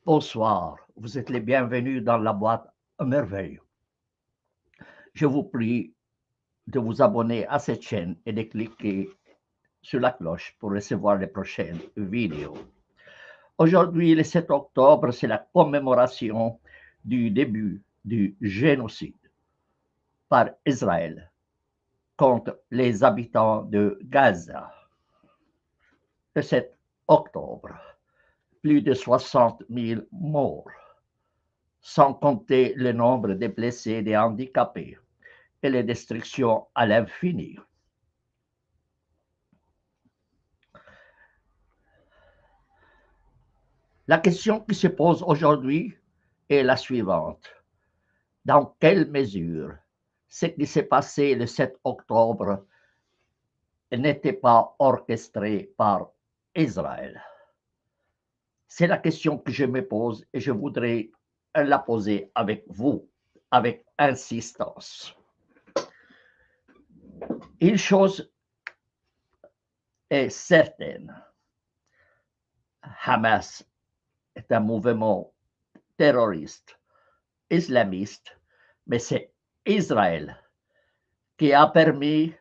Bonsoir, vous êtes les bienvenus dans la boîte à merveille. Je vous prie de vous abonner à cette chaîne et de cliquer sur la cloche pour recevoir les prochaines vidéos. Aujourd'hui, le 7 octobre, c'est la commémoration du début du génocide par Israël contre les habitants de Gaza. Le 7 octobre, plus de 60 000 morts, sans compter le nombre de blessés et des handicapés et les destructions à l'infini. La question qui se pose aujourd'hui est la suivante. Dans quelle mesure ce qui s'est passé le 7 octobre n'était pas orchestré par Israël? C'est la question que je me pose et je voudrais la poser avec vous, avec insistance. Une chose est certaine, Hamas est un mouvement terroriste, islamiste, mais c'est Israël qui a permis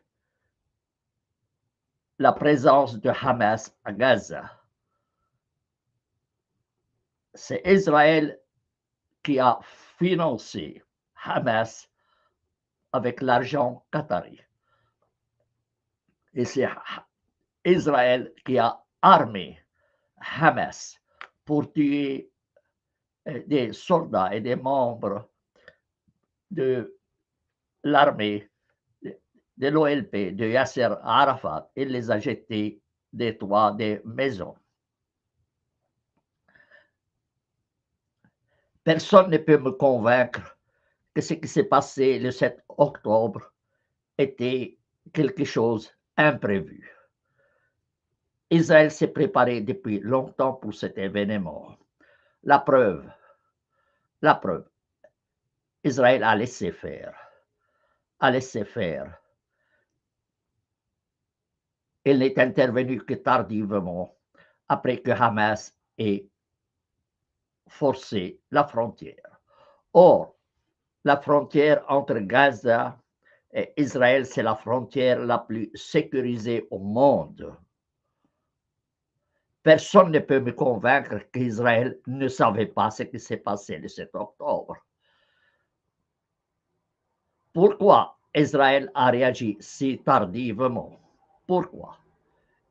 la présence de Hamas à Gaza. C'est Israël qui a financé Hamas avec l'argent qatari. Et c'est Israël qui a armé Hamas pour tuer des soldats et des membres de l'armée de l'OLP de Yasser Arafat et les a jetés des toits des maisons. Personne ne peut me convaincre que ce qui s'est passé le 7 octobre était quelque chose d'imprévu. Israël s'est préparé depuis longtemps pour cet événement. La preuve, Israël a laissé faire. Il n'est intervenu que tardivement, après que Hamas ait forcé la frontière. Or, la frontière entre Gaza et Israël, c'est la frontière la plus sécurisée au monde. Personne ne peut me convaincre qu'Israël ne savait pas ce qui s'est passé le 7 octobre. Pourquoi Israël a réagi si tardivement? Pourquoi?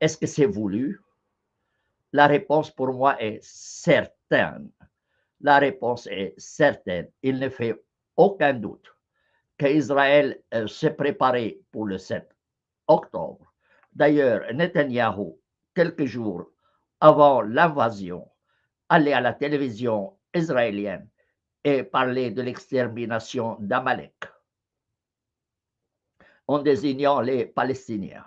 Est-ce que c'est voulu? La réponse pour moi est certaine. La réponse est certaine. Il ne fait aucun doute qu'Israël s'est préparé pour le 7 octobre. D'ailleurs, Netanyahou, quelques jours avant l'invasion, allait à la télévision israélienne et parlait de l'extermination d'Amalek en désignant les Palestiniens.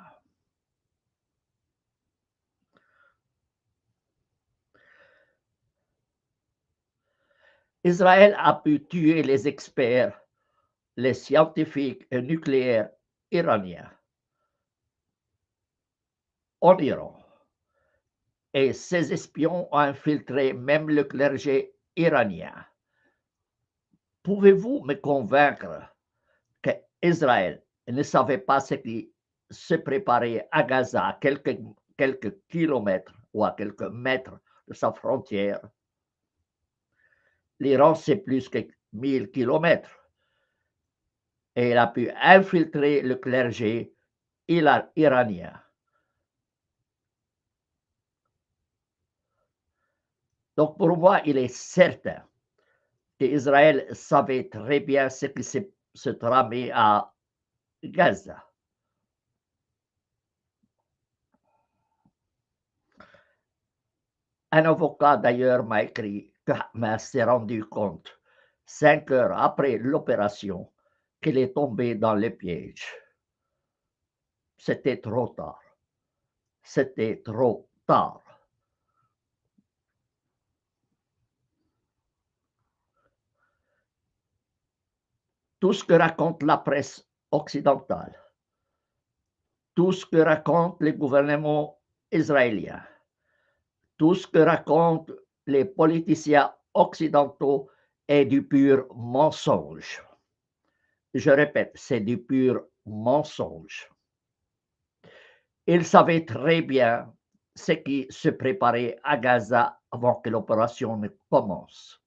Israël a pu tuer les experts, les scientifiques nucléaires iraniens en Iran. Et ces espions ont infiltré même le clergé iranien. Pouvez-vous me convaincre qu'Israël ne savait pas ce qui se préparait à Gaza, à quelques kilomètres ou à quelques mètres de sa frontière? L'Iran, c'est plus que 1000 kilomètres. Et il a pu infiltrer le clergé iranien. Donc, pour moi, il est certain qu'Israël savait très bien ce qui se tramait à Gaza. Un avocat, d'ailleurs, m'a écrit que Hamas s'est rendu compte, 5 heures après l'opération, qu'il est tombé dans le piège. C'était trop tard. C'était trop tard. Tout ce que raconte la presse occidentale, tout ce que raconte le gouvernement israélien, tout ce que racontent les politiciens occidentaux est du pur mensonge. Je répète, c'est du pur mensonge. Ils savaient très bien ce qui se préparait à Gaza avant que l'opération ne commence.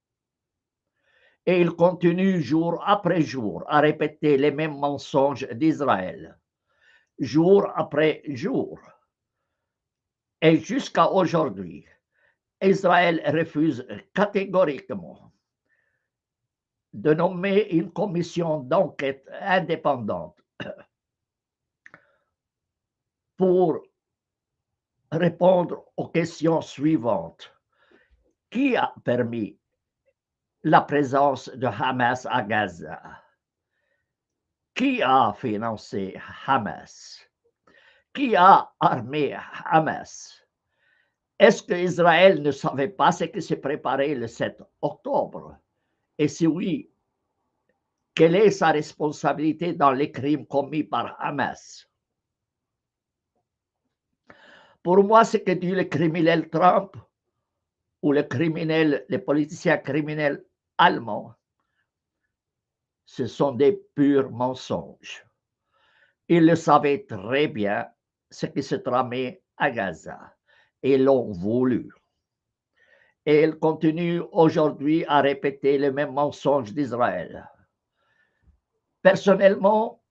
Et ils continuent jour après jour à répéter les mêmes mensonges d'Israël, jour après jour. Et jusqu'à aujourd'hui, Israël refuse catégoriquement de nommer une commission d'enquête indépendante pour répondre aux questions suivantes. Qui a permis la présence de Hamas à Gaza? Qui a financé Hamas? Qui a armé Hamas? Est-ce qu'Israël ne savait pas ce qui s'est préparé le 7 octobre? Et si oui, quelle est sa responsabilité dans les crimes commis par Hamas? Pour moi, ce que dit le criminel Trump ou les politiciens criminels allemands, ce sont des purs mensonges. Ils le savaient très bien ce qui se tramait à Gaza et l'ont voulu. Et ils continuent aujourd'hui à répéter les mêmes mensonges d'Israël. Personnellement,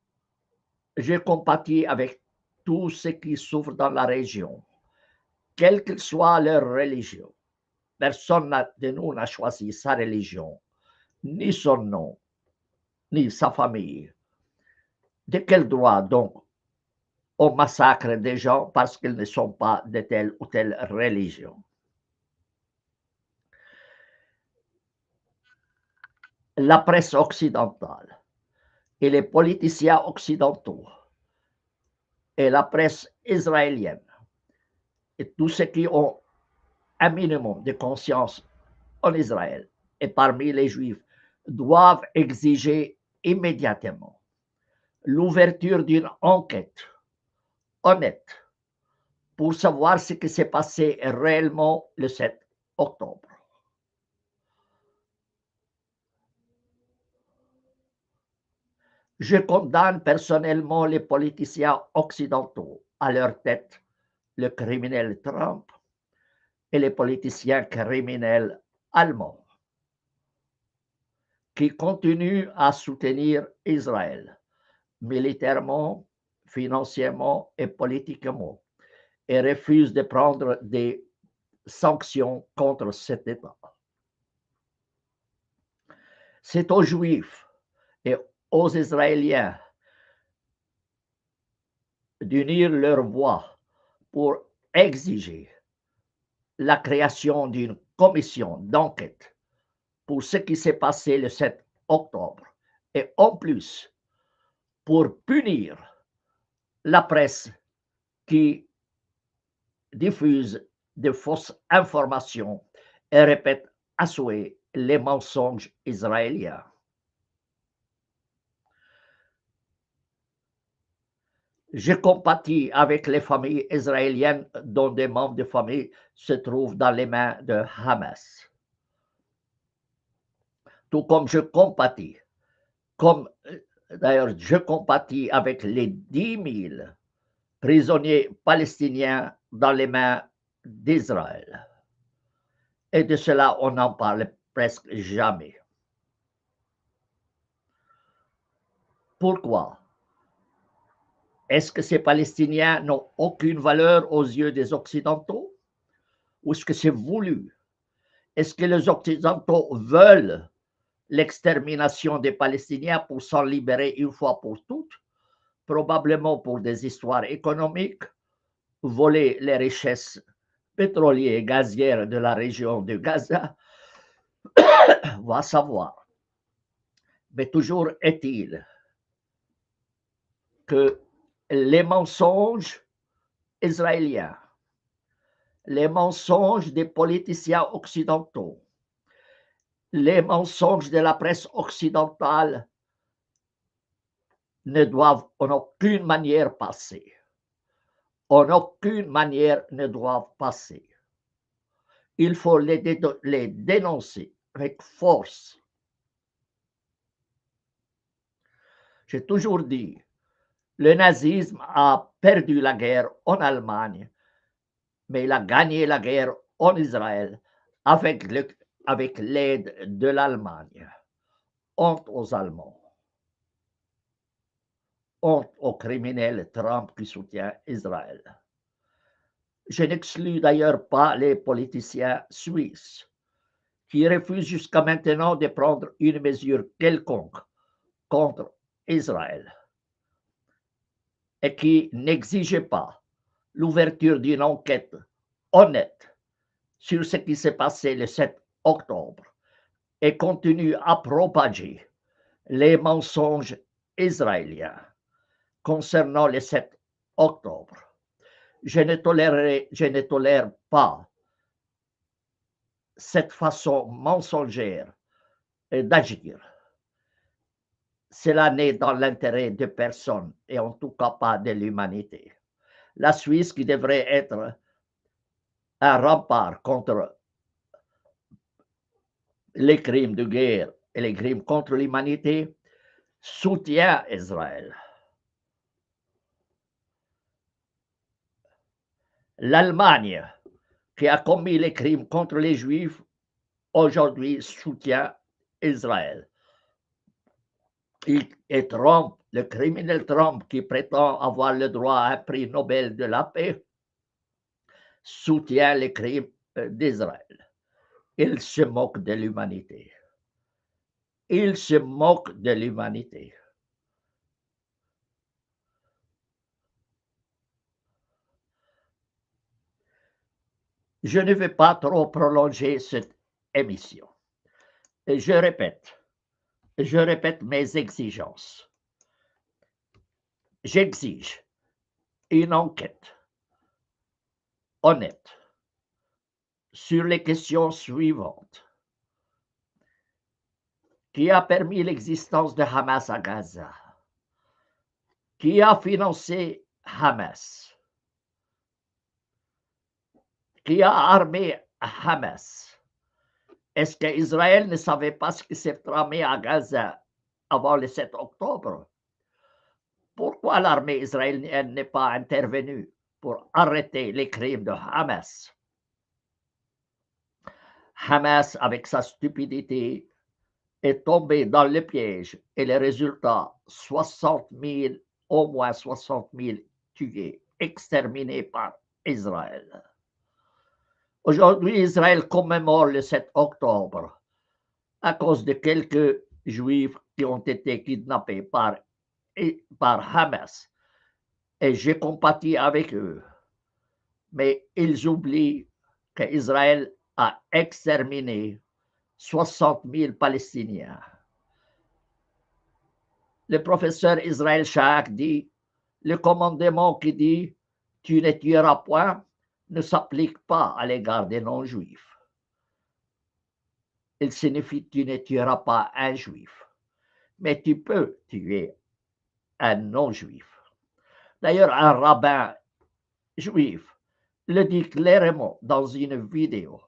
je compatis avec tous ceux qui souffrent dans la région, quelle que soit leur religion. Personne de nous n'a choisi sa religion, ni son nom, ni sa famille. De quel droit donc on massacre des gens parce qu'ils ne sont pas de telle ou telle religion? La presse occidentale et les politiciens occidentaux et la presse israélienne et tous ceux qui ont un minimum de conscience en Israël et parmi les Juifs doivent exiger immédiatement l'ouverture d'une enquête honnête pour savoir ce qui s'est passé réellement le 7 octobre. Je condamne personnellement les politiciens occidentaux, à leur tête le criminel Trump et les politiciens criminels allemands qui continuent à soutenir Israël militairement, financièrement et politiquement et refusent de prendre des sanctions contre cet État. C'est aux Juifs et aux Israéliens d'unir leurs voix pour exiger la création d'une commission d'enquête pour ce qui s'est passé le 7 octobre et en plus pour punir la presse qui diffuse de fausses informations et répète à souhait les mensonges israéliens. Je compatis avec les familles israéliennes dont des membres de famille se trouvent dans les mains de Hamas. Tout comme je compatis, d'ailleurs je compatis avec les 10 000 prisonniers palestiniens dans les mains d'Israël. Et de cela, on n'en parle presque jamais. Pourquoi? Est-ce que ces Palestiniens n'ont aucune valeur aux yeux des Occidentaux? Ou est-ce que c'est voulu? Est-ce que les Occidentaux veulent l'extermination des Palestiniens pour s'en libérer une fois pour toutes? Probablement pour des histoires économiques, voler les richesses pétrolières et gazières de la région de Gaza, va savoir. Mais toujours est-il que les mensonges israéliens, les mensonges des politiciens occidentaux, les mensonges de la presse occidentale ne doivent en aucune manière passer. En aucune manière ne doivent passer. Il faut les dénoncer avec force. J'ai toujours dit, le nazisme a perdu la guerre en Allemagne, mais il a gagné la guerre en Israël avec l'aide de l'Allemagne. Honte aux Allemands. Honte aux criminels Trump qui soutient Israël. Je n'exclus d'ailleurs pas les politiciens suisses qui refusent jusqu'à maintenant de prendre une mesure quelconque contre Israël et qui n'exigeaient pas l'ouverture d'une enquête honnête sur ce qui s'est passé le 7 octobre et continuent à propager les mensonges israéliens concernant le 7 octobre. Je ne tolère pas cette façon mensongère d'agir. Cela n'est dans l'intérêt de personne et en tout cas pas de l'humanité. La Suisse, qui devrait être un rempart contre les crimes de guerre et les crimes contre l'humanité, soutient Israël. L'Allemagne, qui a commis les crimes contre les Juifs, aujourd'hui soutient Israël. Et Trump, le criminel Trump, qui prétend avoir le droit à un prix Nobel de la paix, soutient les crimes d'Israël. Il se moque de l'humanité. Il se moque de l'humanité. Je ne vais pas trop prolonger cette émission. Et je répète mes exigences. J'exige une enquête honnête sur les questions suivantes. Qui a permis l'existence de Hamas à Gaza? Qui a financé Hamas? Qui a armé Hamas? Est-ce qu'Israël ne savait pas ce qui s'est tramé à Gaza avant le 7 octobre? Pourquoi l'armée israélienne n'est pas intervenue pour arrêter les crimes de Hamas? Hamas, avec sa stupidité, est tombé dans le piège et le résultat, 60 000, au moins 60 000 tués, exterminés par Israël. Aujourd'hui, Israël commémore le 7 octobre à cause de quelques juifs qui ont été kidnappés par Hamas. Et j'ai compati avec eux. Mais ils oublient qu'Israël a exterminé 60 000 Palestiniens. Le professeur Israël Shaak dit, le commandement qui dit « tu ne tueras point » ne s'applique pas à l'égard des non-juifs. Il signifie « tu ne tueras pas un juif », mais tu peux tuer un non-juif. D'ailleurs, un rabbin juif le dit clairement dans une vidéo.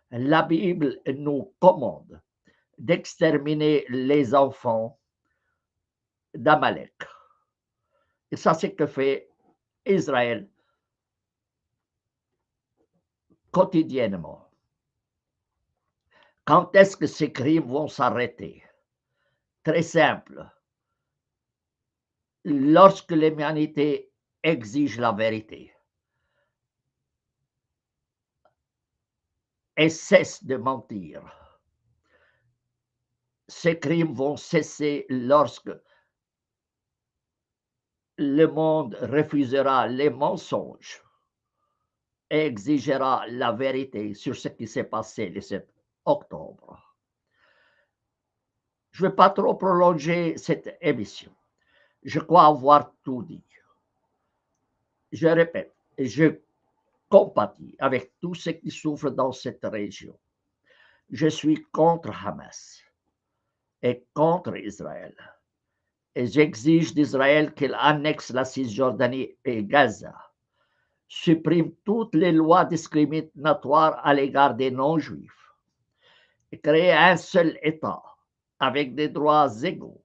La Bible nous commande d'exterminer les enfants d'Amalek. Et ça, c'est ce que fait Israël quotidiennement. Quand est-ce que ces crimes vont s'arrêter? Très simple. Lorsque l'humanité exige la vérité et cesse de mentir, ces crimes vont cesser lorsque le monde refusera les mensonges et exigera la vérité sur ce qui s'est passé le 7 octobre. Je ne vais pas trop prolonger cette émission. Je crois avoir tout dit. Je répète, je compatis avec tous ceux qui souffrent dans cette région. Je suis contre Hamas et contre Israël. Et j'exige d'Israël qu'il annexe la Cisjordanie et Gaza, supprime toutes les lois discriminatoires à l'égard des non-juifs créer un seul État avec des droits égaux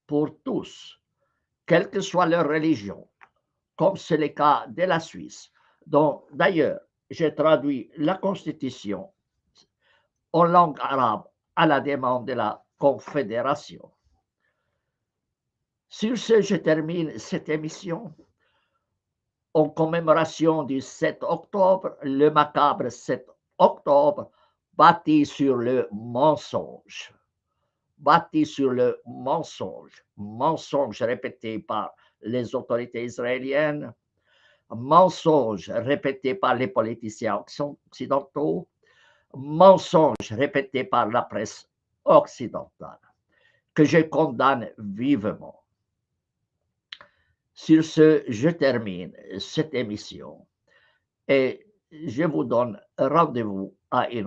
pour tous, quelle que soit leur religion, comme c'est le cas de la Suisse, dont d'ailleurs j'ai traduit la Constitution en langue arabe à la demande de la Confédération. Sur ce, je termine cette émission en commémoration du 7 octobre, le macabre 7 octobre, bâti sur le mensonge. Bâti sur le mensonge. Mensonge répété par les autorités israéliennes, mensonge répété par les politiciens occidentaux, mensonge répété par la presse occidentale, que je condamne vivement. Sur ce, je termine cette émission et je vous donne rendez-vous à une